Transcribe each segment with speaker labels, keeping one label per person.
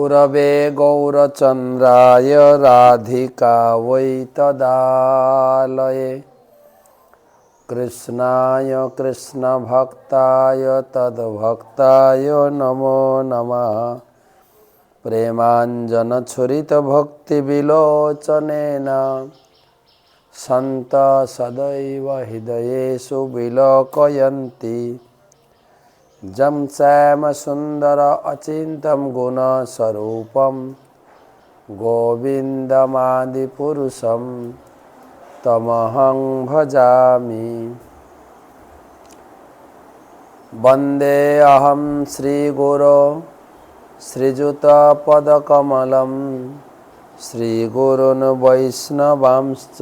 Speaker 1: गुरवे गौरचन्द्राय राधिकावै तदालये कृष्णाय कृष्णभक्ताय तद्भक्ताय नमो नमः। प्रेमाञ्जनछुरितभक्तिविलोचनेन सन्त सदैव हृदयेषु विलोकयन्ति। जं श्यामसुन्दर अचिन्त्यं गुणस्वरूपं गोविन्दमादिपुरुषं तमहं भजामि। वन्देऽहं श्रीगुरो श्रीयुतपदकमलं श्रीगुरून् वैष्णवांश्च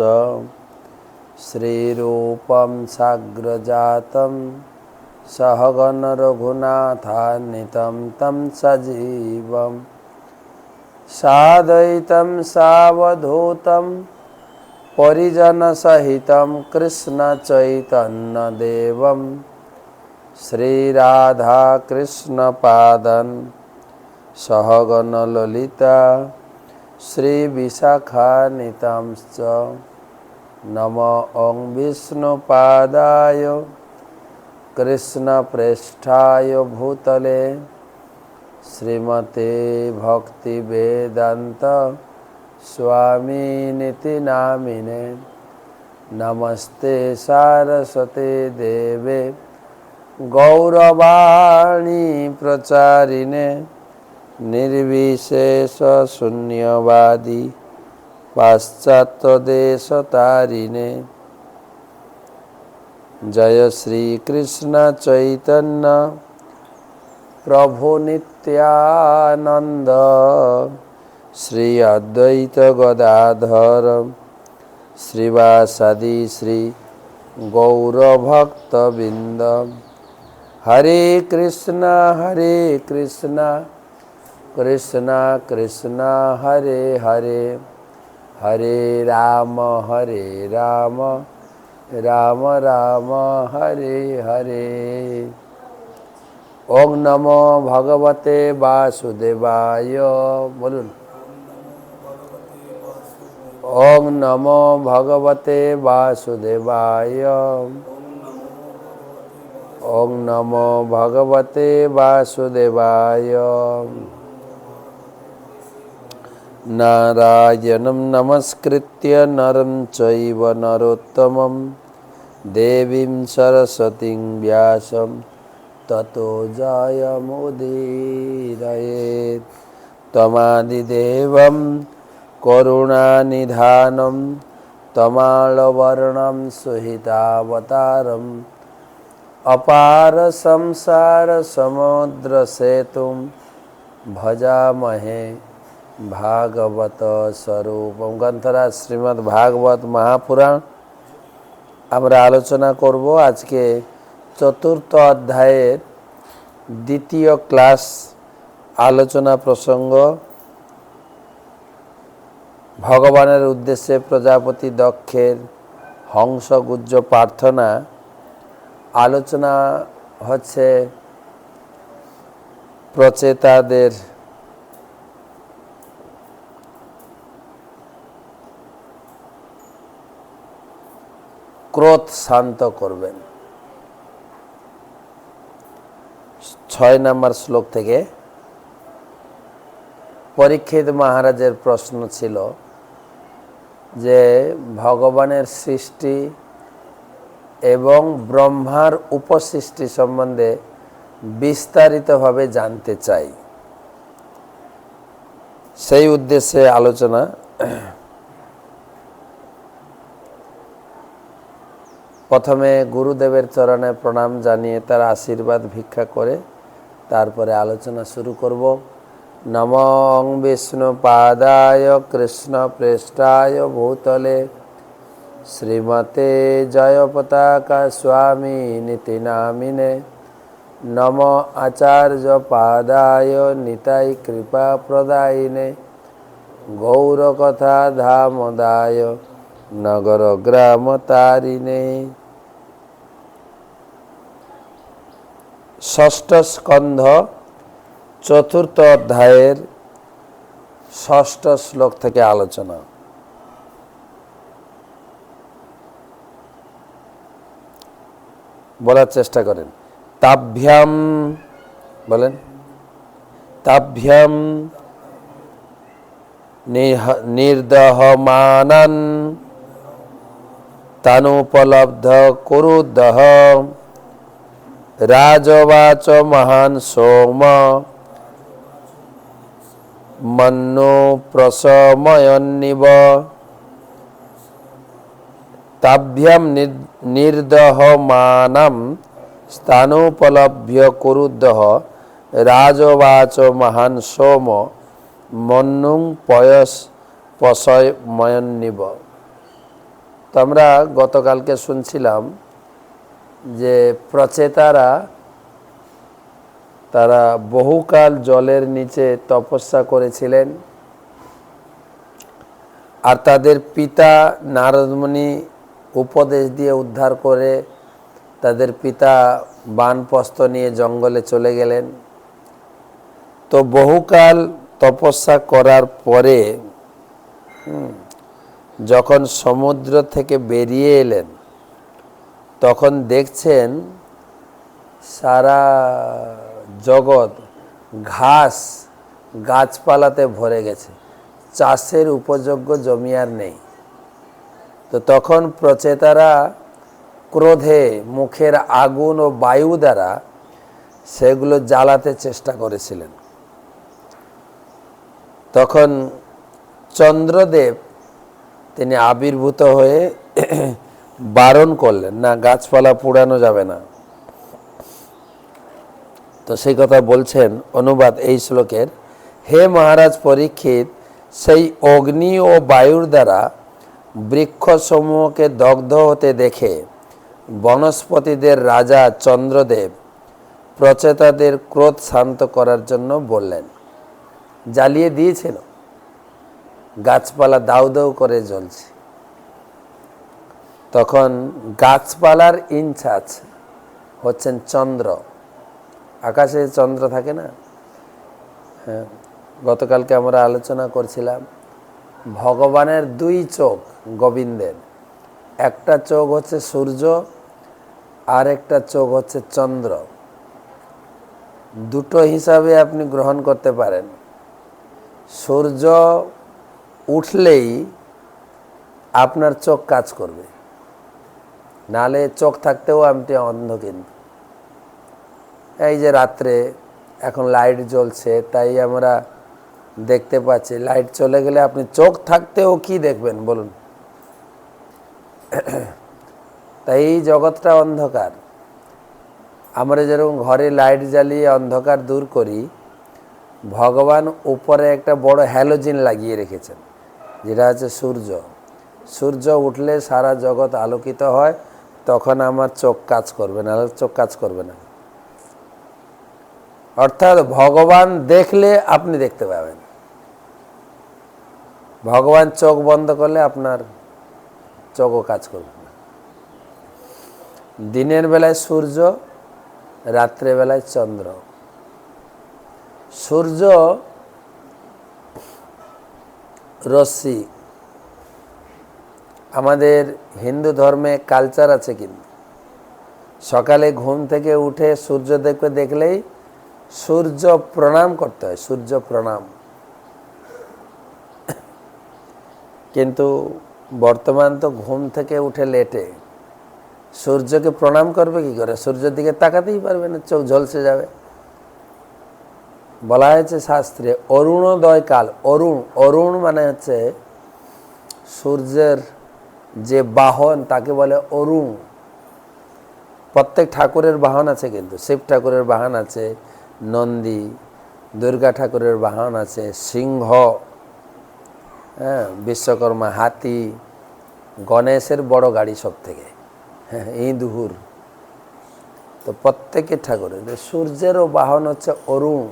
Speaker 1: श्रीरूपं साग्रजातं सहगण रघुनाथान्वितं तं सजीवं साद्वैतं सावधूतं परिजनसहितं कृष्णचैतन्यदेवं श्रीराधाकृष्णपादं सहगण ललिता श्रीविशाखान्वितांश्च नमो ॐ विष्णुपादाय कृष्णप्रेष्ठाय भूतले श्रीमते भक्तिवेदान्त स्वामिनिति नामिने। नमस्ते सारस्वते देवे गौरवाणी प्रचारिणे निर्विशेष शून्यवादी पाश्चात्यदेशतारिणे। जय श्री कृष्ण चैतन्य प्रभु नित्यानंद श्री अद्वैत गदाधर श्रीवासादि श्री गौरभक्तबिंद। हरे कृष्ण कृष्ण कृष्ण हरे हरे, हरे राम राम राम हरे हरे। ओम नमो भगवते वासुदेवाय। बोलून ओम नमो भगवते वासुदेवाय। ओम नमो भगवते वासुदेवाय। नारायणं नमस्कृत्य नरं चैव नरोत्तमं देवीं सरस्वतीं व्यासं ततो जयमुदीरयेत्। तमादिदेवं करुणानिधानं तमालवर्णं सुहितावतारम् अपार संसार समुद्र सेतुं भजामहे भागवत स्वरूपम। ग्रंथराज श्रीमद् भागवत महापुराण আমরা আলোচনা করব। আজকে চতুর্থ অধ্যায়ের দ্বিতীয় ক্লাস আলোচনা প্রসঙ্গ ভগবানের উদ্দেশ্যে প্রজাপতি দক্ষের হংসগুজ্জ প্রার্থনা। আলোচনা হচ্ছে প্রচেতাদের ক্রোধ শান্ত করবেন। 6 নম্বর শ্লোক থেকে পরীক্ষিত মহারাজের প্রশ্ন ছিল যে ভগবানের সৃষ্টি এবং ব্রহ্মার উপসৃষ্টি সম্বন্ধে বিস্তারিতভাবে জানতে চাই। সেই উদ্দেশ্যে আলোচনা। প্রথমে গুরুদেবের চরণে প্রণাম জানিয়ে তার আশীর্বাদ ভিক্ষা করে তারপরে আলোচনা শুরু করব। নমঃ বিষ্ণুপাদায় কৃষ্ণপ্রেষ্ঠায় ভূতলে শ্রীমতে জয়পতাকা স্বামিনিতি নামিনে। নমঃ আচার্যপাদায় নিতাই কৃপাপ্রদায়িনে গৌরকথা ধামদায় নগর গ্রাম তারিণে। ষষ্ঠ স্কন্ধ চতুর্থ অধ্যায়ের ষষ্ঠ শ্লোক থেকে আলোচনা। বলার চেষ্টা করেন। তাভ্যাম, বলেন, তাভ্যাম নির্দহমানং তানুপলব্ধ কুরুদহ রাজবাচ মহান সোম মন্নো প্রশময়ন্নিব। তাভ্যাম নির্দহমানং স্থানোপলভ্য কুরুদহ রাজবাচ মহান সোম মন্নুং পশময়ন্নিব। তো আমরা গতকালকে শুনছিলাম যে প্রচেতারা তারা বহুকাল জলের নিচে তপস্যা করেছিলেন, আর তাদের পিতা নারদমুনি উপদেশ দিয়ে উদ্ধার করে তাদের পিতা বানপ্রস্থ নিয়ে জঙ্গলে চলে গেলেন। তো বহুকাল তপস্যা করার পরে যখন সমুদ্র থেকে বেরিয়ে এলেন, তখন দেখছেন সারা জগৎ ঘাস গাছপালাতে ভরে গেছে, চাষের উপযোগ্য জমি আর নেই। তো তখন প্রচেতারা ক্রোধে মুখের আগুন ও বায়ু দ্বারা সেগুলো জ্বালাতে চেষ্টা করেছিলেন। তখন চন্দ্রদেব তিনি আবির্ভূত হয়ে বারণ করলেন, না, গাছপালা পোড়ানো যাবে না। তো সেই কথা বলছেন অনুবাদ এই শ্লোকের, হে মহারাজ পরীক্ষিত, সেই অগ্নি ও বায়ুর দ্বারা বৃক্ষসমূহকে দগ্ধ হতে দেখে বনস্পতিদের রাজা চন্দ্রদেব প্রচেতাদের ক্রোধ শান্ত করার জন্য বললেন। জ্বালিয়ে দিয়েছিল, গাছপালা দাউ দাউ করে জ্বলছে। তখন গাছপালার ইনচার্জ হচ্ছেন চন্দ্র। আকাশে চন্দ্র থাকে না? হ্যাঁ, গতকালকে আমরা আলোচনা করছিলাম ভগবানের দুই চোখ গোবিন্দের, একটা চোখ হচ্ছে সূর্য আর একটা চোখ হচ্ছে চন্দ্র। দুটো হিসাবে আপনি গ্রহণ করতে পারেন। সূর্য উঠলেই আপনার চোখ কাজ করবে, নালে চোখ থাকতেও আপনি অন্ধ। কিন্তু এই যে রাত্রে এখন লাইট জ্বলছে, তাই আমরা দেখতে পাচ্ছি। লাইট চলে গেলে আপনি চোখ থাকতেও কি দেখবেন বলুন? তাই এই জগৎটা অন্ধকার। আমরা যেরকম ঘরে লাইট জ্বালিয়ে অন্ধকার দূর করি, ভগবান উপরে একটা বড় হ্যালোজিন লাগিয়ে রেখেছেন, যেটা হচ্ছে সূর্য। সূর্য উঠলে সারা জগৎ আলোকিত হয়, তখন আমার চোখ কাজ করবে না, চোখ কাজ করবে না। অর্থাৎ ভগবান দেখলে আপনি দেখতে পাবেন, ভগবান চোখ বন্ধ করলে আপনার চোখও কাজ করবে না। দিনের বেলায় সূর্য, রাত্রে বেলায় চন্দ্র। সূর্য রশ্মি, আমাদের হিন্দু ধর্মে কালচার আছে, কিন্তু সকালে ঘুম থেকে উঠে সূর্য দেখলেই সূর্য প্রণাম করতে হয়, সূর্য প্রণাম। কিন্তু বর্তমান তো ঘুম থেকে উঠে লেটে, সূর্যকে প্রণাম করবে কি করে? সূর্যের দিকে তাকাতেই পারবে না, চোখ ঝলসে যাবে। বলা হয়েছে শাস্ত্রে অরুণোদয় কাল। অরুণ মানে হচ্ছে সূর্যের যে বাহন, তাকে বলে অরুণ। প্রত্যেক ঠাকুরের বাহন আছে, কিন্তু শিব ঠাকুরের বাহন আছে নন্দী, দুর্গা ঠাকুরের বাহন আছে সিংহ, হ্যাঁ, বিশ্বকর্মা হাতি, গণেশের বড় গাড়ি সব থেকে, হ্যাঁ, ইঁদুর। তো প্রত্যেকের ঠাকুরের সূর্যেরও বাহন হচ্ছে অরুণ।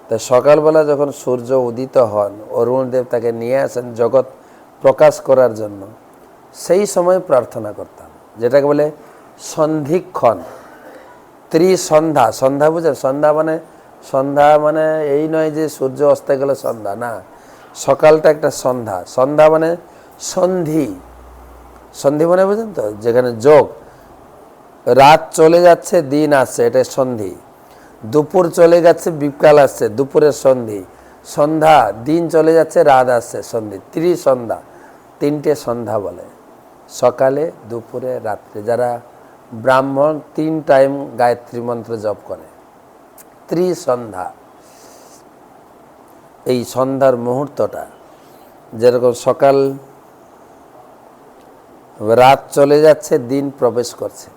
Speaker 1: তো সকালবেলা যখন সূর্য উদিত হন, অরুণ দেব তাকে নিয়ে আসেন জগৎ প্রকাশ করার জন্য। সেই সময় প্রার্থনা করতাম, যেটাকে বলে সন্ধিক্ষণ, ত্রিসন্ধ্যা। সন্ধ্যা বুঝেন? সন্ধ্যা মানে সন্ধ্যা মানে এই নয় যে সূর্য অস্তে গেলে সন্ধ্যা, না, সকালটা একটা সন্ধ্যা। সন্ধ্যা মানে সন্ধি, সন্ধি মানে বুঝেন তো, যেখানে যোগ, রাত চলে যাচ্ছে দিন আসছে, এটা সন্ধি। দুপুর চলে যাচ্ছে বিকাল আসছে, দুপুরের সন্ধি। সন্ধ্যা, দিন চলে যাচ্ছে রাত আসছে, সন্ধি। ত্রিসন্ধ্যা, তিনটে সন্ধ্যা বলে, সকালে দুপুরে রাত্রে। যারা ব্রাহ্মণ 3 টাইম গায়ত্রী মন্ত্র জপ করে, ত্রিসন্ধ্যা। এই সন্ধ্যার মুহূর্তটা, যেরকম সকাল, রাত চলে যাচ্ছে দিন প্রবেশ করছে,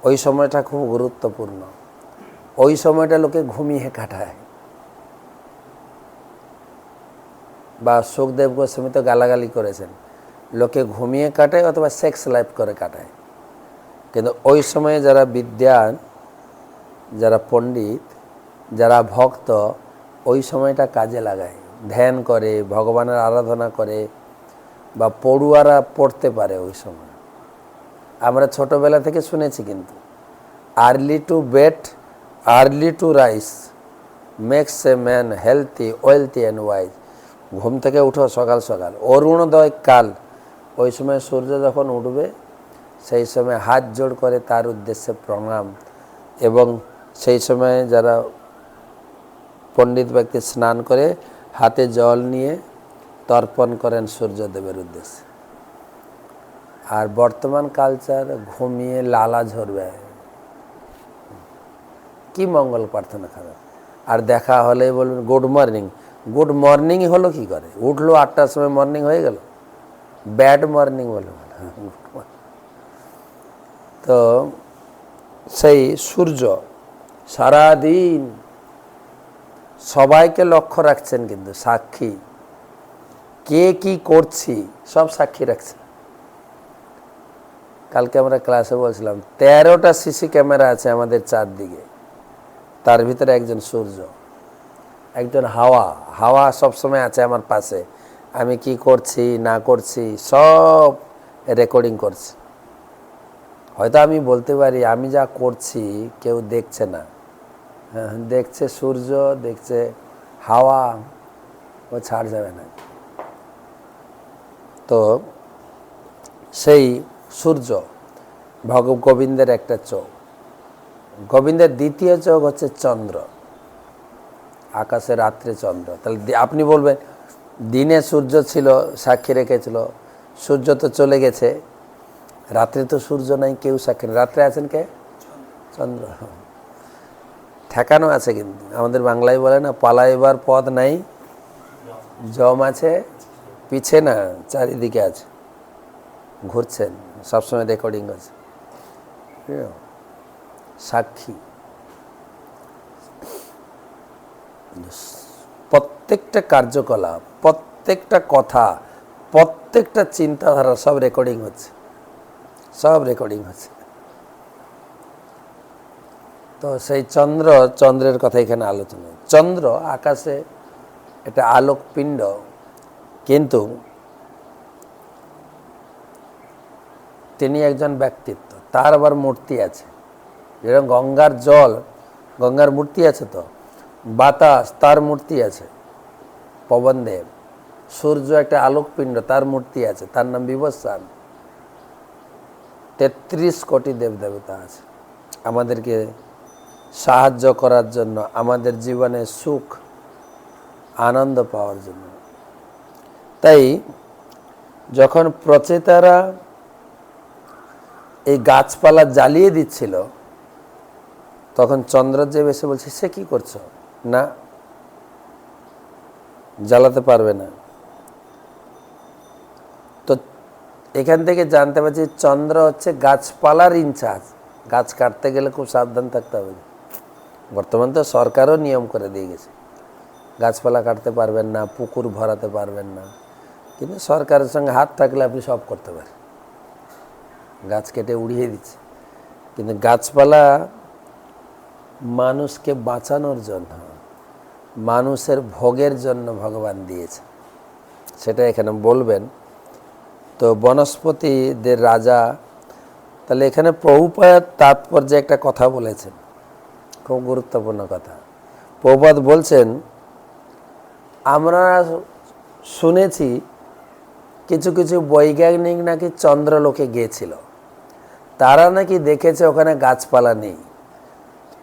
Speaker 1: ওই সময়টা খুব গুরুত্বপূর্ণ। ওই সময়টা লোকে ঘুমিয়ে কাটায়, বা সুখদেব গোস্বামী তো গালাগালি করেছেন, লোকে ঘুমিয়ে কাটায় অথবা সেক্স লাইফ করে কাটায়। কিন্তু ওই সময়ে যারা বিদ্বান, যারা পণ্ডিত, যারা ভক্ত, ওই সময়টা কাজে লাগায়, ধ্যান করে, ভগবানের আরাধনা করে, বা পড়ুয়ারা পড়তে পারে ওই সময়। আমরা ছোটবেলা থেকে শুনেছি কিন্তু, early to bed early to rise makes a man healthy wealthy and wise. ঘুম থেকে উঠো সকাল সকাল, অরুণোদয় কাল, ওই সময় সূর্য যখন উঠবে সেই সময় হাত জোড় করে তার উদ্দেশ্যে প্রণাম, এবং সেই সময় যারা পণ্ডিত ব্যক্তি স্নান করে হাতে জল নিয়ে তর্পণ করেন সূর্যদেবের উদ্দেশ্যে। আর বর্তমান কালচার ঘুমিয়ে লালা ঝরবে, কি মঙ্গল প্রার্থনা খারাপ। আর দেখা হলে বলবেন গুড মর্নিং। গুড মর্নিংই হলো কি করে, উঠলো 8টার সময় মর্নিং হয়ে গেল, ব্যাড মর্নিং বলে। তো সেই সূর্য সারাদিন সবাইকে লক্ষ্য রাখছেন, কিন্তু সাক্ষী, কে কি করছি সব সাক্ষী রাখছে। কালকে আমরা ক্লাসে বলছিলাম 13টা সিসি ক্যামেরা আছে আমাদের চারদিকে, তার ভিতরে একজন সূর্য, একজন হাওয়া। হাওয়া সবসময় আছে আমার পাশে, আমি কি করছি না করছি সব রেকর্ডিং করছি। হয়তো আমি বলতে পারি আমি যা করছি কেউ দেখছে না, হ্যাঁ দেখছে সূর্য, দেখছে হাওয়া, ও ছাড় যাবে না। তো সেই সূর্য গোবিন্দের একটা চোখ, গোবিন্দের দ্বিতীয় চোখ হচ্ছে চন্দ্র, আকাশে রাত্রে চন্দ্র। তাহলে আপনি বলবেন দিনে সূর্য ছিল, সাক্ষী রেখেছিল, সূর্য তো চলে গেছে, রাত্রে তো সূর্য নাই, কেউ সাক্ষী নেই, রাত্রে আছেন কে? চন্দ্র। ঠেকানো আছে, কিন্তু আমাদের বাংলায় বলে না, পালাইবার পথ নাই, জম আছে পিছে না, চারিদিকে আছে, ঘুরছেন, সবসময় রেকর্ডিং আছে, সাক্ষী। প্রত্যেকটা কার্যকলাপ, প্রত্যেকটা কথা, প্রত্যেকটা চিন্তাধারা সব রেকর্ডিং হচ্ছে, সব রেকর্ডিং হচ্ছে। তো সেই চন্দ্রের কথা এখানে আলোচনা। চন্দ্র আকাশে একটা আলোক পিণ্ড, কিন্তু তিনি একজন ব্যক্তিত্ব, তার আবার মূর্তি আছে। যেরকম গঙ্গার জল, গঙ্গার মূর্তি আছে, তো বাতাস তার মূর্তি আছে, পবনদেব। সূর্য একটা আলোকপিণ্ড, তার মূর্তি আছে, তার নাম বিবস্বান। 33 কোটি দেবদেবতা আছে আমাদেরকে সাহায্য করার জন্য, আমাদের জীবনে সুখ আনন্দ পাওয়ার জন্য। তাই যখন প্রচেতারা এই গাছপালা জ্বালিয়ে দিচ্ছিল, তখন চন্দ্রদেব এসে বলছে সে কি করছো, না জ্বালাতে পারবে না। তো এখান থেকে জানতে পারছি চন্দ্র হচ্ছে গাছপালার ইনচার্জ। গাছ কাটতে গেলে খুব সাবধান থাকতে হবে। বর্তমান তো সরকারও নিয়ম করে দিয়ে গেছে, গাছপালা কাটতে পারবেন না, পুকুর ভরাতে পারবেন না, কিন্তু সরকারের সঙ্গে হাত থাকলে আপনি সব করতে পারেন। গাছ কেটে উড়িয়ে দিচ্ছে, কিন্তু গাছপালা মানুষকে বাঁচানোর জন্য, মানুষের ভোগের জন্য ভগবান দিয়েছে, সেটা এখানে বলবেন। তো বনস্পতিদের রাজা, তাহলে এখানে প্রভুপাদ তাৎপর্যে একটা কথা বলেছেন, খুব গুরুত্বপূর্ণ কথা। প্রভুপাদ বলছেন, আমরা শুনেছি কিছু কিছু বৈজ্ঞানিক নাকি চন্দ্রলোকে গিয়েছিল, তারা নাকি দেখেছে ওখানে গাছপালা নেই।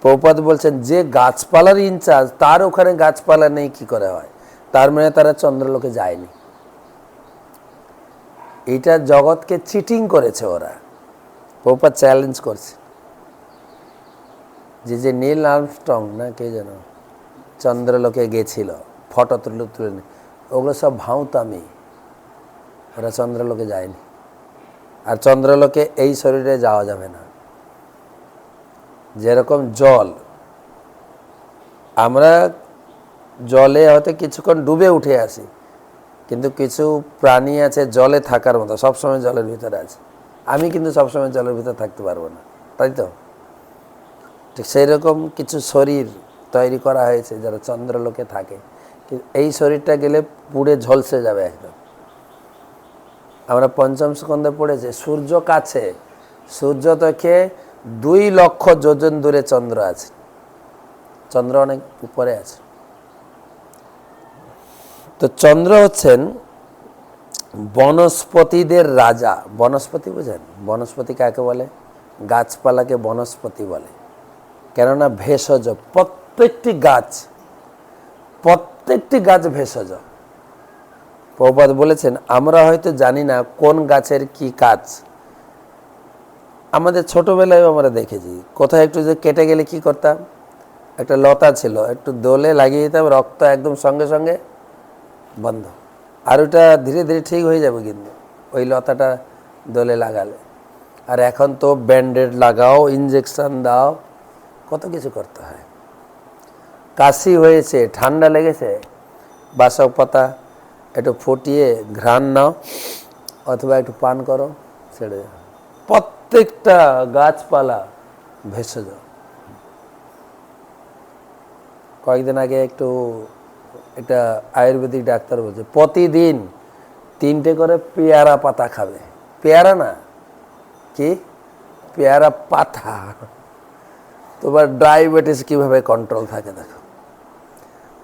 Speaker 1: প্রভুপাদ বলছেন, যে গাছপালার ইনচার্জ তার ওখানে গাছপালা নেই কি করে হয়? তার মানে তারা চন্দ্রলোকে যায়নি। এটা জগৎকে চিটিং করেছে ওরা। প্রভুপাদ চ্যালেঞ্জ করছে যে নীল আর্মস্ট্রং না কে যেন চন্দ্রলোকে গেছিল, ফটো তুলে, ওগুলো সব ভাঁওতামি। ওরা চন্দ্রলোকে যায়নি। আর চন্দ্রলোকে এই শরীরে যাওয়া যাবে না। যেরকম জল, আমরা জলে হয়তো কিছুক্ষণ ডুবে উঠে আসি, কিন্তু কিছু প্রাণী আছে জলে থাকার মতো, সবসময় জলের ভিতরে আছে। আমি কিন্তু সবসময় জলের ভিতরে থাকতে পারবো না, তাই তো? ঠিক সেই রকম কিছু শরীর তৈরি করা হয়েছে যারা চন্দ্রলোকে থাকে, কিন্তু এই শরীরটা গেলে পুড়ে ঝলসে যাবে একদম। আমরা পঞ্চম স্কন্ধে পড়েছি, সূর্য কাছে, সূর্য থেকে 2 লক্ষ যোজন দূরে চন্দ্র আছে। চন্দ্র অনেক উপরে আছে। তো চন্দ্র হচ্ছেন বনস্পতিদের রাজা। বনস্পতি বুঝেন? বনস্পতি কাকে বলে? গাছপালাকে বনস্পতি বলে। কেননা ভেষজ, প্রত্যেকটি গাছ ভেষজ। প্রভুপাদ বলেছেন, আমরা হয়তো জানি না কোন গাছের কি কাজ। আমাদের ছোটবেলায় আমরা দেখেছি, কোথায় একটু যে কেটে গেলে কি করতাম, একটা লতা ছিল, একটু দোলে লাগিয়ে দিতাম, রক্ত একদম সঙ্গে সঙ্গে বন্ধ। আর ওটা ধীরে ধীরে ঠিক হয়ে যাবে কিন্তু ওই লতাটা দোলে লাগালে। আর এখন তো ব্যান্ডেড লাগাও, ইঞ্জেকশন দাও, কত কিছু করতে হয়। কাশি হয়েছে, ঠান্ডা লেগেছে, বাসক পাতা একটু ফুটিয়ে ঘ্রাণ নাও অথবা একটু পান করো, ছেড়ে যাও। প্রত্যেকটা গাছপালা ভেষজ। কয়েকদিন আগে একটা আয়ুর্বেদিক ডাক্তার বলছে প্রতিদিন 3টে করে পেয়ারা পাতা খাবে। পেয়ারা না, কি পেয়ারা পাতা। তোমার ডায়াবেটিস কিভাবে কন্ট্রোল থাকে দেখো।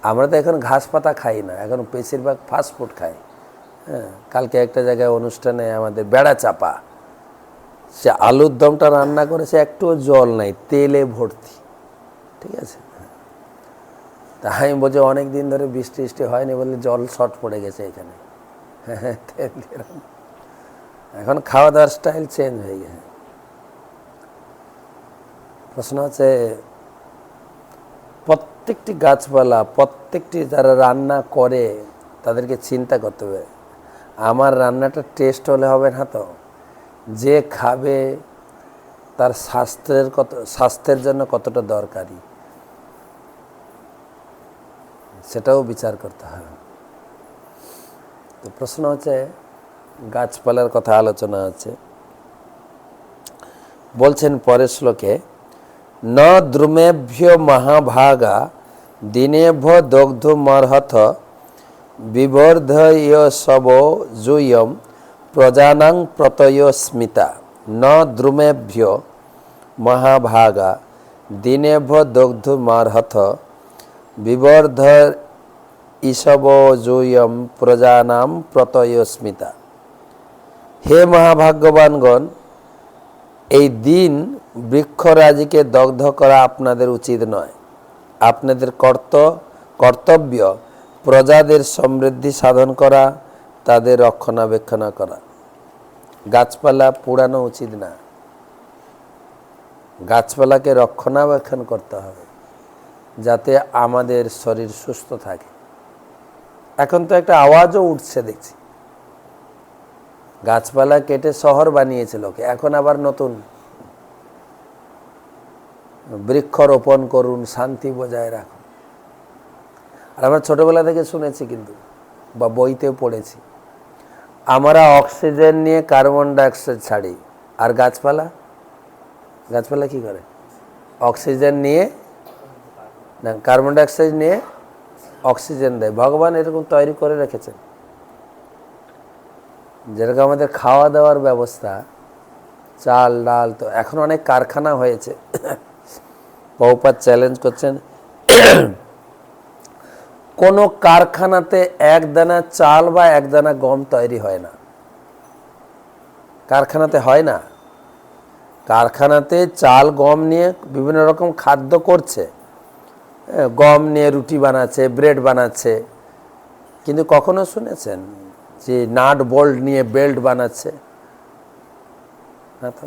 Speaker 1: আমরা তো এখন ঘাস পাতা খাই না, এখন বেশিরভাগ ফাস্টফুড খাই। হ্যাঁ, কালকে একটা জায়গায় অনুষ্ঠানে আমাদের বেড়া চাপা, সে আলুর দমটা রান্না করেছে, একটুও জল নাই, তেলে ভর্তি। ঠিক আছে, তা আমি বলছি অনেক দিন ধরে বৃষ্টি হয়নি বলে জল শর্ট পড়ে গেছে এখানে। এখন খাওয়া দাওয়ার স্টাইল চেঞ্জ হয়ে গেছে। প্রশ্ন হচ্ছে, প্রত্যেকটি গাছপালা, প্রত্যেকটি যারা রান্না করে তাদেরকে চিন্তা করতে হবে, আমার রান্নাটা টেস্ট হলে হবে না তো, যে খাবে তার স্বাস্থ্যের জন্য কতটা দরকারি সেটাও বিচার করতে হবে। তো প্রশ্ন হচ্ছে, গাছপালার কথা আলোচনা আছে। বলছেন পরের শ্লোকে, ন দ্রুমেভ্য মহাভাগা দিনেভ্য দগ্ধমর্হথ বিবর্ধয়সব জুয়ম প্রজানাং প্রতয়স্মিতা। ন দ্রুমেভ্য মহাভাগা দিনেভ্য দগ্ধমর্হথ বিবর্ধ ঈশব জুয়ম প্রজানাম প্রতয়স্মিতা। হে মহাভাগ্যবানগণ, এই দিন বৃক্ষরাজিকে দগ্ধ করা আপনাদের উচিত নয়। আপনাদের কর্তব্য প্রজাদের সমৃদ্ধি সাধন করা, তাদের রক্ষণাবেক্ষণ করা। গাছপালা পোড়ানো উচিত না, গাছপালাকে রক্ষণাবেক্ষণ করতে হবে যাতে আমাদের শরীর সুস্থ থাকে। এখন তো একটা আওয়াজও উঠছে দেখছি, গাছপালা কেটে শহর বানিয়েছে লোকে, এখন আবার নতুন বৃক্ষরোপণ করুন, শান্তি বজায় রাখুন। আর আমরা ছোটবেলা থেকে শুনেছি কিন্তু, বা বইতেও পড়েছি, আমরা অক্সিজেন নিয়ে কার্বন ডাইঅক্সাইড ছাড়ি, আর গাছপালা কি করে? অক্সিজেন নিয়ে না, কার্বন ডাইঅক্সাইড নিয়ে অক্সিজেন দেয়। ভগবান এরকম তৈরি করে রেখেছেন। যেরকম আমাদের খাওয়া দাওয়ার ব্যবস্থা, চাল ডাল, তো এখন অনেক কারখানা হয়েছে। প্রভুপাদ চ্যালেঞ্জ করছেন, কোনো কারখানাতে এক দানা চাল বা এক দানা গম তৈরি হয় না, কারখানাতে হয় না। কারখানাতে চাল গম নিয়ে বিভিন্ন রকম খাদ্য করছে, গম নিয়ে রুটি বানাচ্ছে, ব্রেড বানাচ্ছে, কিন্তু কখনো শুনেছেন যে নাট বোল্ট নিয়ে বেল্ট বানাচ্ছে? না তো।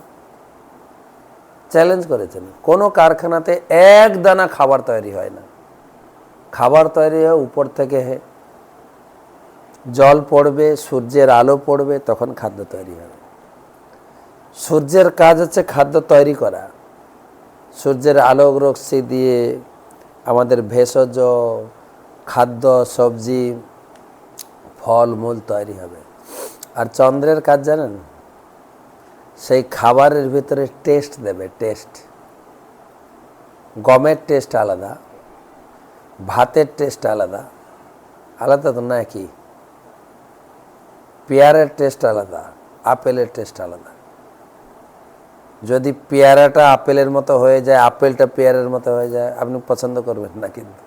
Speaker 1: চ্যালেঞ্জ করেছেন, কোনো কারখানাতে এক দানা খাবার তৈরি হয় না। খাবার তৈরি হয় উপর থেকে, জল পড়বে, সূর্যের আলো পড়বে, তখন খাদ্য তৈরি হবে। সূর্যের কাজ হচ্ছে খাদ্য তৈরি করা। সূর্যের আলোক রশ্মি দিয়ে আমাদের ভেষজ খাদ্য, সবজি, ফল মূল তৈরি হবে। আর চন্দ্রের কাজ জানেন? সেই খাবারের ভিতরে টেস্ট দেবে, টেস্ট। গমের টেস্ট আলাদা, ভাতের টেস্ট আলাদা, আলাদা তো না কি? পেয়ারের টেস্ট আলাদা, আপেলের টেস্ট আলাদা। যদি পেয়ারাটা আপেলের মতো হয়ে যায়, আপেলটা পেয়ারের মতো হয়ে যায়, আপনি পছন্দ করবেন না। কিন্তু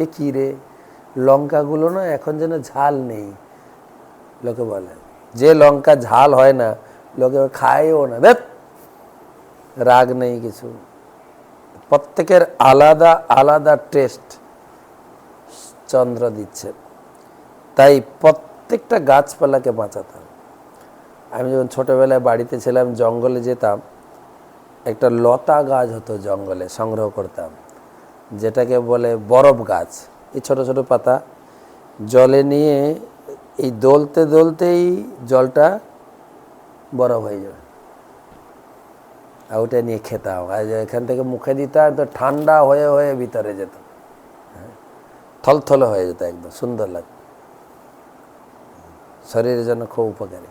Speaker 1: এ কী রে, লঙ্কাগুলো না এখন যেন ঝাল নেই, লোকে বলে। যে লঙ্কা ঝাল হয় না লোকে খায়ও না, দেখ রাগ নেই কিছু। প্রত্যেকের আলাদা আলাদা টেস্ট চন্দ্র দিচ্ছে। তাই প্রত্যেকটা গাছপালাকে বাঁচাতে হবে। আমি যখন ছোটোবেলায় বাড়িতে ছিলাম, জঙ্গলে যেতাম, একটা লতা গাছ হতো জঙ্গলে, সংগ্রহ করতাম, যেটাকে বলে বরফ গাছ। এই ছোটো ছোটো পাতা জলে নিয়ে এই দোলতে দোলতেই জলটা বরফ হয়ে যাবে, আর ওটা নিয়ে খেতাম। আর এখান থেকে মুখে দিতাম তো ঠান্ডা হয়ে হয়ে ভিতরে যেত, থলথলে হয়ে যেত, একদম সুন্দর লাগতো, শরীরের জন্য খুব উপকারী।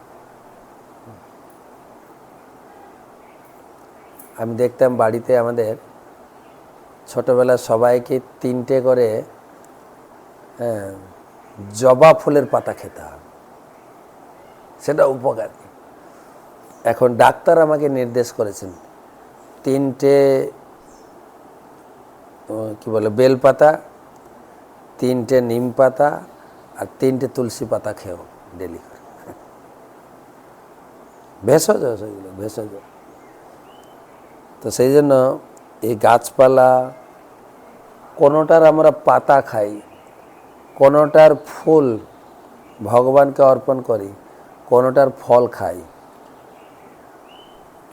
Speaker 1: আমি দেখতাম বাড়িতে আমাদের ছোটোবেলা সবাইকে 3টে করে জবা ফুলের পাতা খেতে হবে, সেটা উপকারী। এখন ডাক্তার আমাকে নির্দেশ করেছেন 3টে কি বলে বেল পাতা, 3টে নিম পাতা আর 3টে তুলসী পাতা খেও ডেলি করে। ভেষজ সেগুলো, ভেষজ। তো সেই জন্য এই গাছপালা কোনোটার আমরা পাতা খাই, কোনোটার ফুল ভগবানকে অর্পণ করি, কোনোটার ফল খাই,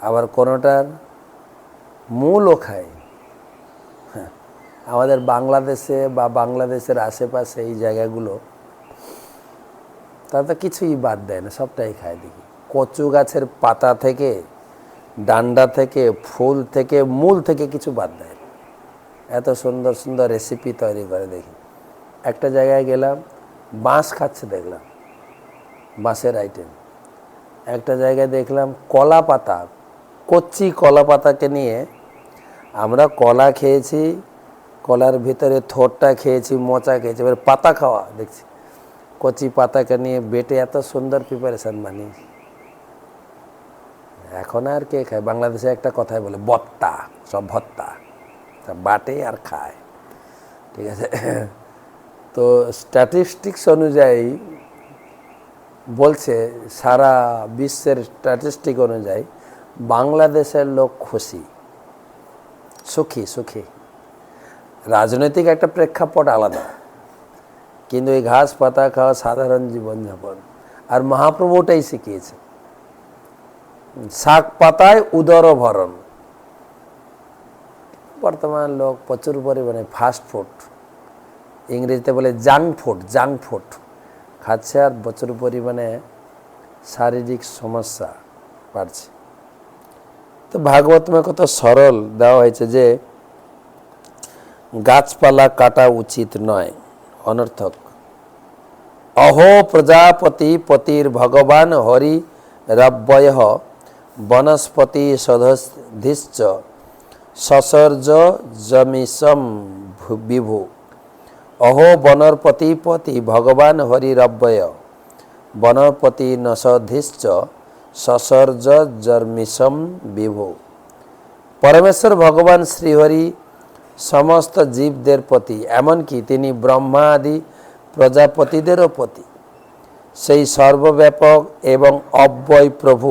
Speaker 1: আবার কোনোটার মূলও খাই। আমাদের বাংলাদেশে বা বাংলাদেশের আশেপাশে এই জায়গাগুলো, তারা তো কিছুই বাদ দেয় না, সবটাই খায়। দেখি কচু গাছের পাতা থেকে, ডান্ডা থেকে, ফুল থেকে, মূল থেকে কিছু বাদ দেয়। এত সুন্দর সুন্দর রেসিপি তৈরি করে। দেখি একটা জায়গায় গেলাম, বাঁশ খাচ্ছে দেখলাম, বাঁশের আইটেম। একটা জায়গায় দেখলাম কলা পাতা, কচি কলা পাতাকে নিয়ে আমরা কলা খেয়েছি, কলার ভিতরে থোরটা খেয়েছি, মোচা খেয়েছি, এবার পাতা খাওয়া দেখছি। কচি পাতাকে নিয়ে বেটে এত সুন্দর প্রিপারেশান বানিয়েছি। এখন আর কে খায়? বাংলাদেশে একটা কথাই বলে বত্তা, সব ভত্তা, বাটে আর খায়। ঠিক আছে? তো স্ট্যাটিস্টিক্স অনুযায়ী বলছে, সারা বিশ্বের স্ট্যাটিস্টিক অনুযায়ী বাংলাদেশের লোক খুশি, সুখী সুখী। রাজনৈতিক একটা প্রেক্ষাপট আলাদা, কিন্তু এই ঘাস পাতা খাওয়া সাধারণ জীবনযাপন। আর মহাপ্রভু ওটাই শিখিয়েছে, শাক পাতায় উদর ভরণ। বর্তমান লোক প্রচুর পরিমাণে ফাস্ট ফুড, ইংরেজিতে বলে জাঙ্ক ফুড, জাঙ্ক ফুড খাচ্ছে, আর প্রচুর পরিমাণে শারীরিক সমস্যা বাড়ছে। তো ভাগবতমে কত সরল দেওয়া হয়েছে যে গাছপালা কাটা উচিত নয়। অনর্থক, অহো প্রজাপতি পতির ভগবান হরি রব্বয় বনস্পতি সধধিশ্চ সসর্জ জমিসম বিভু। অহো বনরপতি পতি ভগবান হরি রব্বয় বনপতি নসধিশ্চ সসর্জ জর্মিসম বিভু। পরমেশ্বর ভগবান শ্রীহরি সমস্ত জীবদের প্রতি, এমনকি তিনি ব্রহ্মা আদি প্রজাপতিদেরও প্রতি। সেই সর্বব্যাপক এবং অব্যয় প্রভু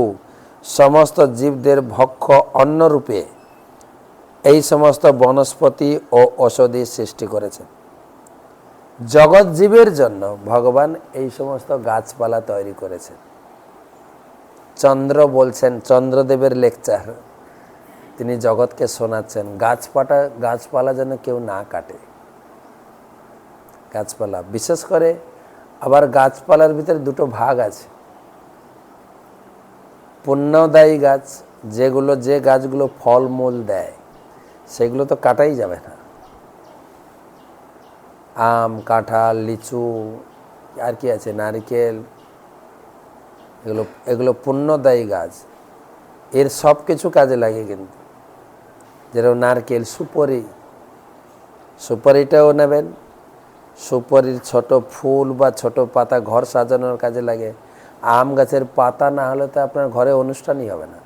Speaker 1: সমস্ত জীবদের ভক্ষ অন্নরূপে এই সমস্ত বনস্পতি ও ঔষধি সৃষ্টি করেছেন। জগৎ জীবের জন্য ভগবান এই সমস্ত গাছপালা তৈরি করেছেন। চন্দ্র বলছেন, চন্দ্রদেবের লেকচার তিনি জগৎকে শোনাচ্ছেন, গাছপালা যেন কেউ না কাটে। গাছপালা বিশেষ করে, আবার গাছপালার ভিতরে দুটো ভাগ আছে। পুণ্যদায়ী গাছ, যে গাছগুলো ফলমূল দেয়, সেগুলো তো কাটাই যাবে না। আম, কাঁঠাল, লিচু, আর কি আছে, নারকেল, এগুলো পুণ্যদায়ী গাছ। এর সব কিছু কাজে লাগে কিন্তু, যেরকম নারকেল, সুপারিটাও নেবেন। সুপারির ছোট ফুল বা ছোট পাতা ঘর সাজানোর কাজে লাগে। আম গাছের পাতা না হলে তো আপনার ঘরে অনুষ্ঠানই হবে না।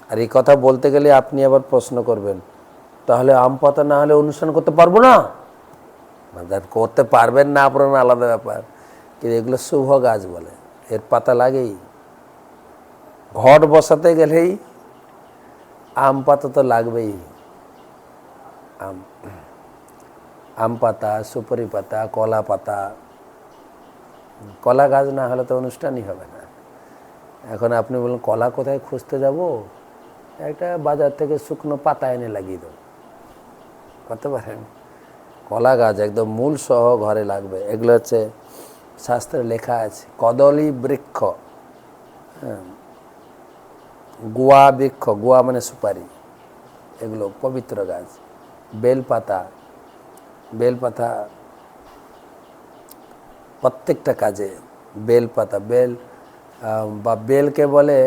Speaker 1: আর এই কথা বলতে গেলে আপনি আবার প্রশ্ন করবেন, তাহলে আম পাতা না হলে অনুষ্ঠান করতে পারবো না? করতে পারবেন না আপনার আলাদা ব্যাপার, কিন্তু এগুলো শুভ গাছ বলে, এর পাতা লাগেই। ঘট বসাতে গেলেই আম পাতা তো লাগবেই। আম পাতা, সুপারি পাতা, কলা পাতা। কলা গাছ না হলে তো অনুষ্ঠানই হবে না। এখন আপনি বলুন কলা কোথায় খুঁজতে যাব? একটা বাজার থেকে শুকনো পাতা এনে লাগিয়ে দেবো, করতে পারেন? কলা গাছ একদম মূল সহ ঘরে লাগবে। এগুলো হচ্ছে শাস্ত্রে লেখা আছে। কদলী বৃক্ষ, গুয়া বৃক্ষ, গুয়া মানে সুপারি, এগুলো পবিত্র গাছ। বেলপাতা প্রত্যেকটা কাজে। বেলপাতা, বা বেলকে বলে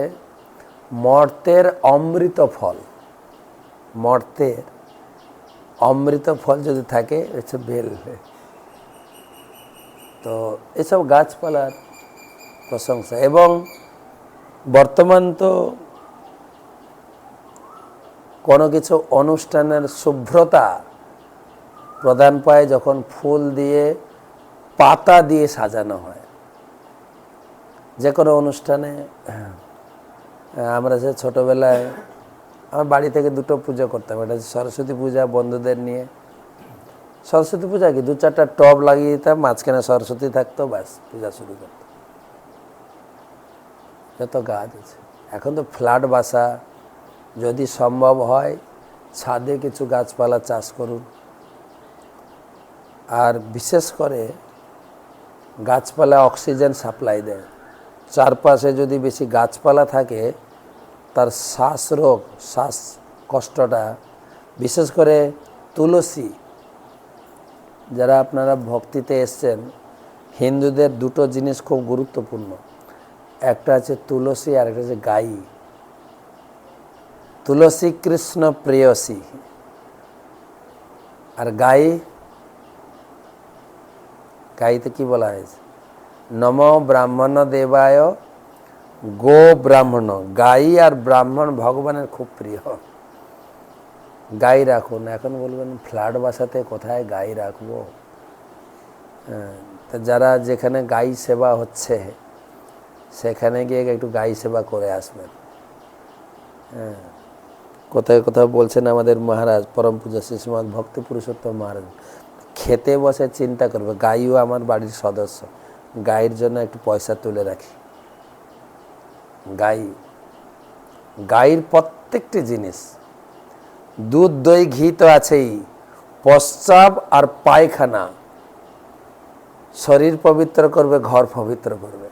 Speaker 1: মর্তের অমৃত ফল। মর্তের অমৃত ফল যদি থাকে হচ্ছে বেল। তো এসব গাছপালার প্রশংসা। এবং বর্তমান তো কোনো কিছু অনুষ্ঠানের শুভ্রতা প্রধান পায় যখন ফুল দিয়ে, পাতা দিয়ে সাজানো হয়। যে কোনো অনুষ্ঠানে আমরা যে ছোটোবেলায় আমার বাড়ি থেকে দুটো পুজো করতাম। এটা সরস্বতী পূজা, বন্ধুদের নিয়ে। সরস্বতী পূজা কি 2-4টা টব লাগিয়ে দিতাম, মাঝখানে সরস্বতী থাকতো, ব্যাস পূজা শুরু করতো। যত গাছ আছে এখন তো ফ্ল্যাট বাসা, যদি সম্ভব হয় ছাদে কিছু গাছপালা চাষ করুন। আর বিশেষ করে গাছপালা অক্সিজেন সাপ্লাই দেয়। চারপাশে যদি বেশি গাছপালা থাকে, তার শ্বাস কষ্টটা, বিশেষ করে তুলসী, যারা আপনারা ভক্তিতে এসছেন, হিন্দুদের দুটো জিনিস খুব গুরুত্বপূর্ণ। একটা আছে তুলসী, আর একটা হচ্ছে গাই। তুলসী কৃষ্ণ প্রেয়সী, আর গাইতে কি বলা হয়েছে? নম ব্রাহ্মণ দেবায় গো ব্রাহ্মণ। গাই আর ব্রাহ্মণ ভগবানের খুব প্রিয়। গাই রাখুন। এখন বলবেন ফ্ল্যাট বাসাতে কোথায় গাই রাখবো? তা যারা যেখানে গাই সেবা হচ্ছে সেখানে গিয়ে একটু গাই সেবা করে আসবেন। কোথায় কোথাও বলছেন আমাদের মহারাজ, পরম পূজা শ্রী শ্রীমৎ ভক্তি পুরুষোত্তম মহারাজ, খেতে বসে চিন্তা করবে গাইও আমার বাড়ির সদস্য, গাইয়ের জন্য একটু পয়সা তুলে রাখি। গাইয়ের প্রত্যেকটি জিনিস, দুধ, দই, ঘি তো আছেই, প্রস্রাব আর পায়খানা শরীর পবিত্র করবে, ঘর পবিত্র করবে।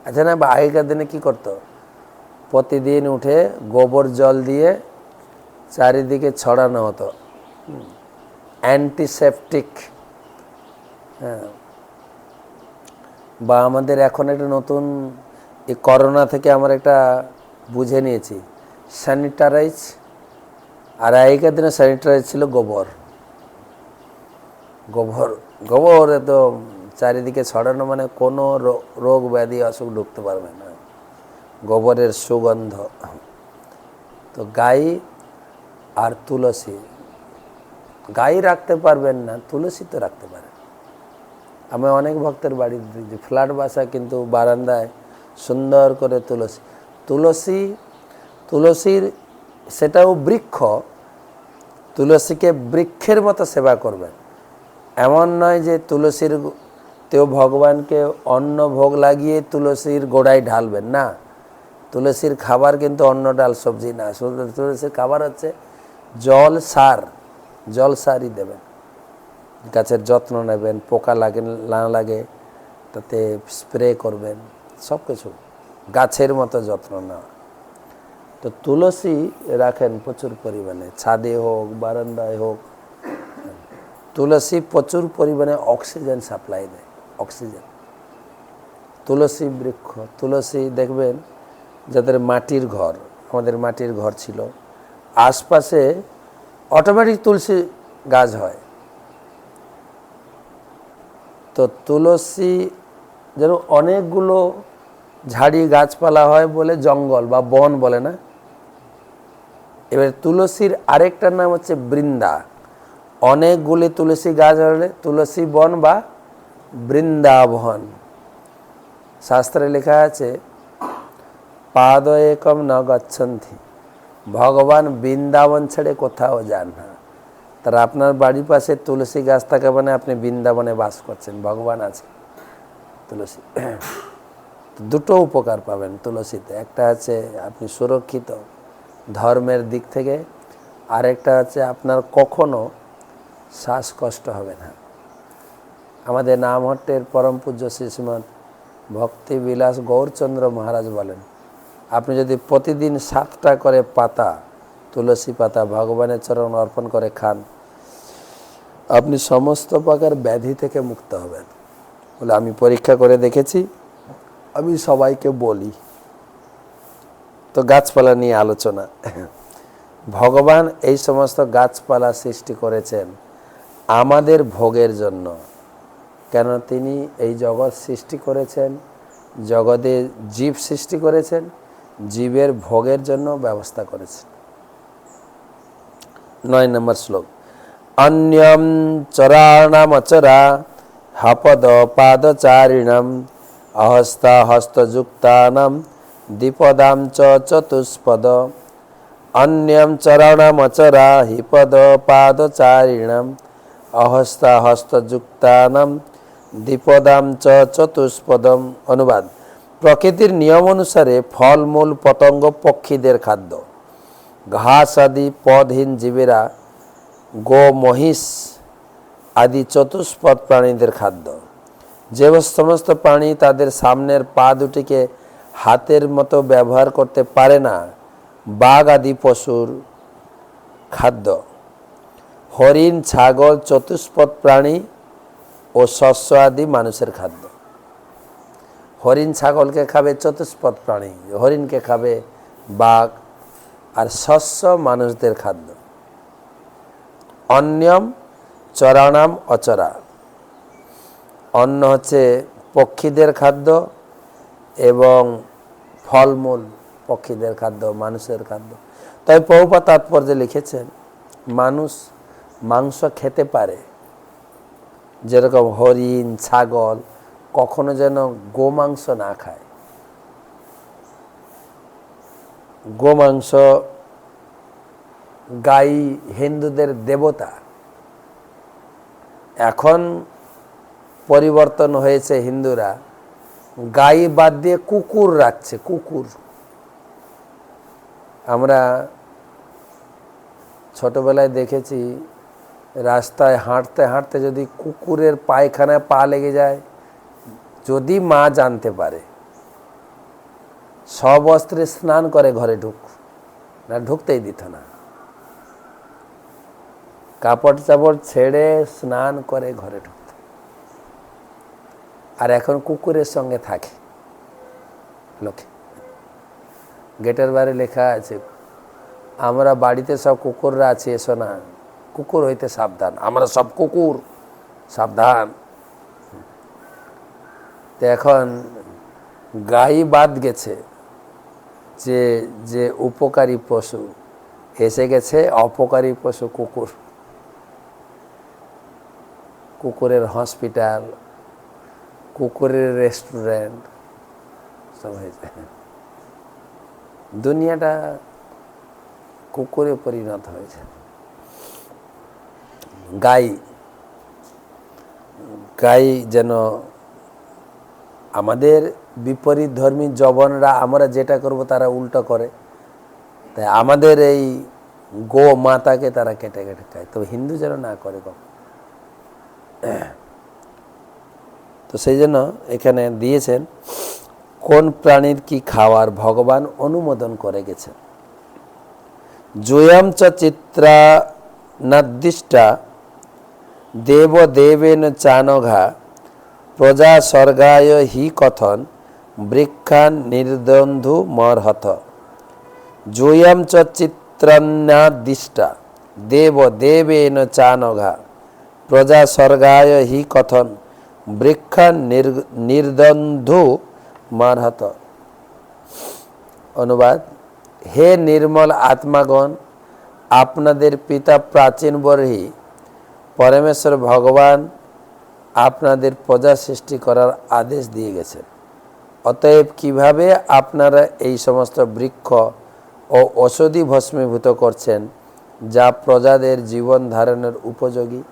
Speaker 1: আচ্ছা না, বা আগেকার দিনে কি করতো? প্রতিদিন উঠে গোবর জল দিয়ে চারিদিকে ছড়ানো হতো, অ্যান্টিসেপটিক। বা আমাদের এখন একটা নতুন, এই করোনা থেকে আমরা একটা বুঝে নিয়েছি, স্যানিটারাইজ। আর আগেকার দিনে স্যানিটারাইজ ছিল গোবর এত চারিদিকে ছড়ানো, মানে কোনো রোগ ব্যাধি অসুখ ঢুকতে পারবে না, গোবরের সুগন্ধ। তো গাই আর তুলসী গাই রাখতে পারবেন না, তুলসী তো রাখতে পারেন। আমি অনেক ভক্তের বাড়ি ফ্ল্যাট বাসা, কিন্তু বারান্দায় সুন্দর করে তুলসী তুলসী তুলসীর সেটাও বৃক্ষ, তুলসীকে বৃক্ষের মতো সেবা করবেন। এমন নয় যে তুলসীর তেও ভগবানকে অন্ন ভোগ লাগিয়ে তুলসীর গোড়ায় ঢালবেন না। তুলসীর খাবার কিন্তু অন্ন ডাল সবজি না, তুলসীর খাবার হচ্ছে জল সারই দেবেন। গাছের যত্ন নেবেন, পোকা লাগে না লাগে তাতে স্প্রে করবেন, সব কিছু গাছের মতো যত্ন নেওয়া। তো তুলসী রাখেন প্রচুর পরিমাণে, ছাদে হোক বারান্দায় হোক। তুলসী প্রচুর পরিমাণে অক্সিজেন সাপ্লাই দেয়, অক্সিজেন। তুলসী বৃক্ষ, তুলসী দেখবেন যাদের মাটির ঘর, আমাদের মাটির ঘর ছিল, আশপাশে অটোমেটিক তুলসী গাছ হয়। তো তুলসী যেন অনেকগুলো ঝাড়ি গাছপালা হয় বলে জঙ্গল বা বন বলে না। এবার তুলসীর আরেকটার নাম হচ্ছে বৃন্দা। অনেকগুলি তুলসী গাছ হলে তুলসী বন বা বৃন্দাবন। শাস্ত্রে লেখা আছে পাদ একম ন গচ্ছন্তি, ভগবান বৃন্দাবন ছেড়ে কোথাও যান না। তারা আপনার বাড়ির পাশে তুলসী গাছ থাকে মানে আপনি বৃন্দাবনে বাস করছেন, ভগবান আছে। তুলসী দুটো উপকার পাবেন তুলসীতে, একটা আছে আপনি সুরক্ষিত ধর্মের দিক থেকে, আরেকটা হচ্ছে আপনার কখনো শ্বাসকষ্ট হবে না। আমাদের নামহট্টের পরম পূজ্য শ্রীশ্রীমৎ ভক্তি বিলাস গৌরচন্দ্র মহারাজ বলেন, আপনি যদি প্রতিদিন 7টা করে পাতা, তুলসী পাতা ভগবানের চরণ অর্পণ করে খান, আপনি সমস্ত প্রকার ব্যাধি থেকে মুক্ত হবেন বলে আমি পরীক্ষা করে দেখেছি, আমি সবাইকে বলি। তো গাছপালা নিয়ে আলোচনা, ভগবান এই সমস্ত গাছপালা সৃষ্টি করেছেন আমাদের ভোগের জন্য। কেন তিনি এই জগৎ সৃষ্টি করেছেন, জগতে জীব সৃষ্টি করেছেন, জীবের ভোগের জন্য ব্যবস্থা করেছেন। 9 নম্বর শ্লোক, অন্যম চরাণামচরা হপদ পাদচারিণম অহস্তা হস্তযুক্তানাম দ্বিপদাম চ চতুষ্পদ। অন্যম চরণামচরা হিপদ পাদচারিণম অহস্তা হস্তযুক্তানাম দ্বিপদাম চ চতুষ্পদম। অনুবাদ, প্রকৃতির নিয়ম অনুসারে ফলমূল পতঙ্গ পক্ষীদের খাদ্য, ঘাস আদি পদহীন জীবেরা গো মহিষ আদি চতুষ্পদ প্রাণীদের খাদ্য। যে সমস্ত প্রাণী তাদের সামনের পা দুটিকে হাতের মতো ব্যবহার করতে পারে না, বাঘ আদি পশুর খাদ্য। হরিণ, ছাগল চতুষ্পদ প্রাণী ও শস্য আদি মানুষের খাদ্য। হরিণ ছাগলকে খাবে চতুষ্পদ প্রাণী, হরিণকে খাবে বাঘ, আর শস্য মানুষদের খাদ্য। অন্যম চরাণাম অচরা, অন্ন হচ্ছে পক্ষীদের খাদ্য এবং ফলমূল পক্ষীদের খাদ্য, মানুষের খাদ্য। তাই প্রভুপাদ তাৎপর্যে লিখেছেন মানুষ মাংস খেতে পারে, যেরকম হরিণ ছাগল কখনো যেন গোমাংস না খায়। গোমাংস, গাই হিন্দুদের দেবতা। এখন পরিবর্তন হয়েছে, হিন্দুরা গাই বাদ দিয়ে কুকুর রাখছে। কুকুর, আমরা ছোটবেলায় দেখেছি রাস্তায় হাঁটতে হাঁটতে যদি কুকুরের পায়খানায় পা লেগে যায়, যদি মা জানতে পারে, সবস্ত্রে স্নান করে ঘরে ঢুকতেই দিত না। কাপড় চাপড় ছেড়ে স্নান করে ঘরে ঢুকত। আর এখন কুকুরের সঙ্গে থাকে লোকে। গেটের বাইরে লেখা আছে, আমরা বাড়িতে সব কুকুররা আছি, এসো না, কুকুর হইতে সাবধান, আমরা সব কুকুর, সাবধান। তো এখন গাই বাদ গেছে, যে যে উপকারী পশু, এসে গেছে অপকারী পশু কুকুর। কুকুরের হসপিটাল, কুকুরের রেস্টুরেন্ট সব হয়েছে। দুনিয়াটা কুকুরে পরিণত হয়েছে। গাই যেন আমাদের বিপরীত ধর্মী জবনরা আমরা যেটা করব তারা উল্টো করে, তাই আমাদের এই গো মাতাকে তারা কেটে কেটে খায়। তবে হিন্দু যেন না করে কখন। তো সেই জন্য এখানে দিয়েছেন কোন প্রাণীর কি খাওয়ার ভগবান অনুমোদন করে গেছেন। জোয়ম চ চিত্রা নির্দিষ্টা দেবদেবেন চানঘা প্রজা স্বর্গায় হি কথন বৃক্ষান নির্দন্ধু মর্হত। জোয়ম চ চিত্রান্যাদিষ্টা দেবদেবেন চানঘা প্রজা স্বর্গায় হি কথন বৃক্ষান নির্দন্ধু মর্হত। অনুবাদ: হে নির্মল আত্মাগণ, আপনাদের পিতা প্রাচীন বর্হি পরমেশ্বর ভগবান আপনাদের প্রজা সৃষ্টি করার আদেশ দিয়ে গেছেন। অতএব কিভাবে আপনারা এই সমস্ত বৃক্ষ ও ঔষধি ভস্মীভূত করছেন যা প্রজাদের জীবন ধারণের উপযোগী?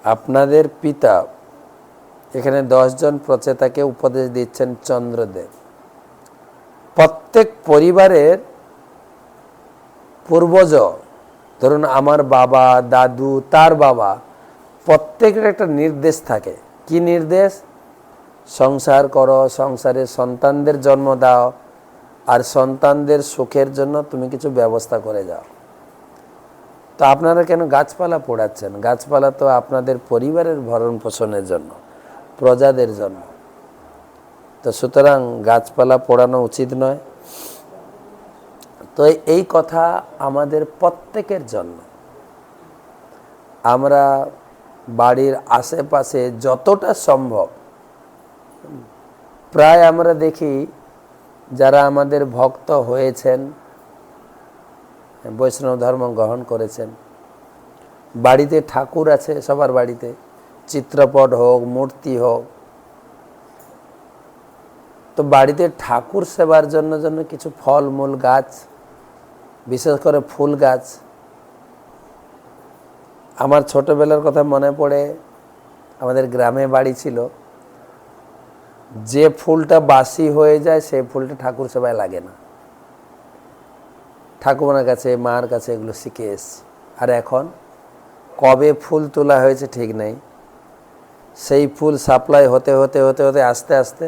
Speaker 1: আপনাদের পিতা, এখানে 10 জন প্রচেতাকে উপদেশ দিচ্ছেন চন্দ্রদেব। প্রত্যেক পরিবারের পূর্বজ, ধরুন আমার বাবা, দাদু, তার বাবা, প্রত্যেকের একটা নির্দেশ থাকে। কি নির্দেশ? সংসার করো, সংসারে সন্তানদের জন্ম দাও, আর সন্তানদের সুখের জন্য তুমি কিছু ব্যবস্থা করে যাও। তো আপনারা কেন গাছপালা পোড়াচ্ছেন? গাছপালা তো আপনাদের পরিবারের ভরণ পোষণের জন্য, প্রজাদের জন্য। তো সুতরাং গাছপালা পোড়ানো উচিত নয়। তো এই কথা আমাদের প্রত্যেকের জন্য। আমরা বাড়ির আশেপাশে যতটা সম্ভব, প্রায় আমরা দেখি যারা আমাদের ভক্ত হয়েছেন, বৈষ্ণব ধর্ম গ্রহণ করেছেন, বাড়িতে ঠাকুর আছে, সবার বাড়িতে চিত্রপট হোক, মূর্তি হোক, তো বাড়িতে ঠাকুর সেবার জন্য কিছু ফলমূল গাছ, বিশেষ করে ফুল গাছ। আমার ছোটবেলার কথা মনে পড়ে, আমাদের গ্রামে বাড়ি ছিল, যে ফুলটা বাসি হয়ে যায় সেই ফুলটা ঠাকুর সেবায় লাগে না। ঠাকুমার কাছে, মার কাছে এগুলো শিখে এসছি। আর এখন কবে ফুল তোলা হয়েছে ঠিক নেই, সেই ফুল সাপ্লাই হতে হতে হতে হতে আস্তে আস্তে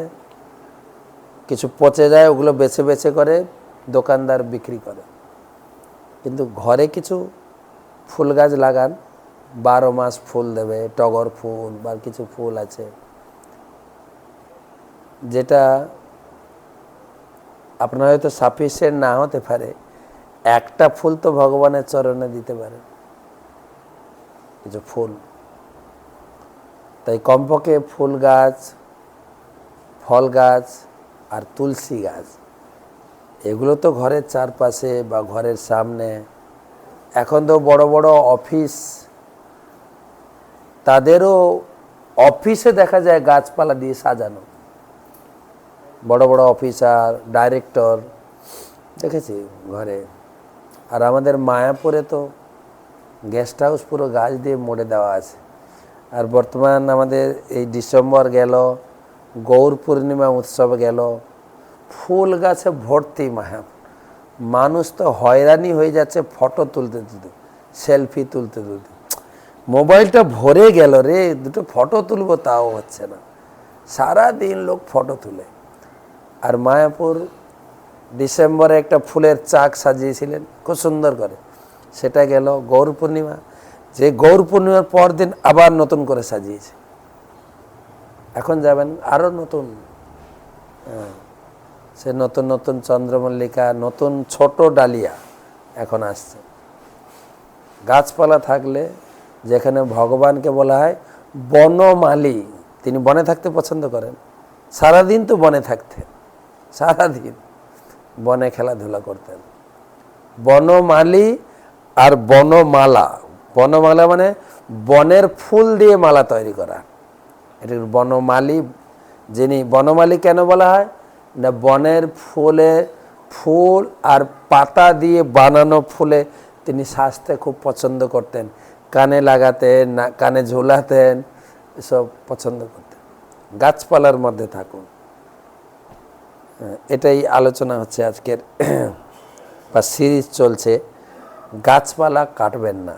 Speaker 1: কিছু পচে যায়, ওগুলো বেছে বেছে করে দোকানদার বিক্রি করে। কিন্তু ঘরে কিছু ফুল গাছ লাগান, 12 মাস ফুল দেবে, টগর ফুল বা কিছু ফুল আছে, যেটা আপনার হয়তো সাফিসিয়েন্ট না হতে পারে, একটা ফুল তো ভগবানের চরণে দিতে পারে, কিছু ফুল। তাই কমপক্ষে ফুল গাছ, ফল গাছ আর তুলসী গাছ, এগুলো তো ঘরের চারপাশে বা ঘরের সামনে। এখন তো বড় বড় অফিস, তাদেরও অফিসে দেখা যায় গাছপালা দিয়ে সাজানো। বড় বড় অফিসার, ডাইরেক্টর দেখেছি ঘরে। আর আমাদের মায়াপুরে তো গেস্ট হাউস পুরো গাছ দিয়ে মোড়ে দেওয়া আছে। আর বর্তমান আমাদের এই ডিসেম্বর গেল, গৌর পূর্ণিমা উৎসব গেল, ফুল গাছে ভর্তি মায়াপুর। মানুষ তো হয়রানি হয়ে যাচ্ছে ফটো তুলতে তুলতে, সেলফি তুলতে তুলতে। মোবাইলটা ভরে গেল রে, দুটো ফটো তুলবো তাও হচ্ছে না, সারাদিন লোক ফটো তুলে। আর মায়াপুর ডিসেম্বরে একটা ফুলের চাক সাজিয়েছিলেন খুব সুন্দর করে, সেটা গেল গৌর পূর্ণিমা, যে গৌর পূর্ণিমার পর দিন আবার নতুন করে সাজিয়েছে। এখন যাবেন আরও নতুন, সে নতুন নতুন চন্দ্রমল্লিকা, নতুন ছোট ডালিয়া এখন আসছে। গাছপালা থাকলে, যেখানে ভগবানকে বলা হয় বনমালী, তিনি বনে থাকতে পছন্দ করেন, সারাদিন তো বনে থাকতেন, সারাদিন বনে খেলাধুলা করতেন। বনমালী আর বনমালা বনমালা মানে বনের ফুল দিয়ে মালা তৈরি করা। এটা বনমালী, যিনি বনমালী কেন বলা হয় না, বনের ফুল আর পাতা দিয়ে বানানো ফুলে তিনি সাজতে খুব পছন্দ করতেন, কানে লাগাতেন, না কানে ঝোলাতেন, এসব পছন্দ করতেন। গাছপালার মধ্যে থাকুন, এটাই আলোচনা হচ্ছে আজকের বা সিরিজ চলছে। গাছপালা কাটবেন না,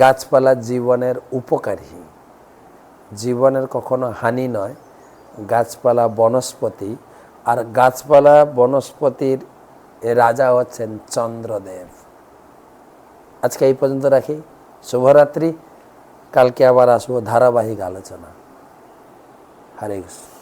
Speaker 1: গাছপালা জীবনের উপকারী, জীবনের কখনো হানি নয়। গাছপালা বনস্পতি, আর গাছপালা বনস্পতির রাজা হচ্ছেন চন্দ্রদেব। আজকে এই পর্যন্ত রাখি। শুভরাত্রি। কালকে আবার আসবো ধারাবাহিক আলোচনা। হরে কৃষ্ণ।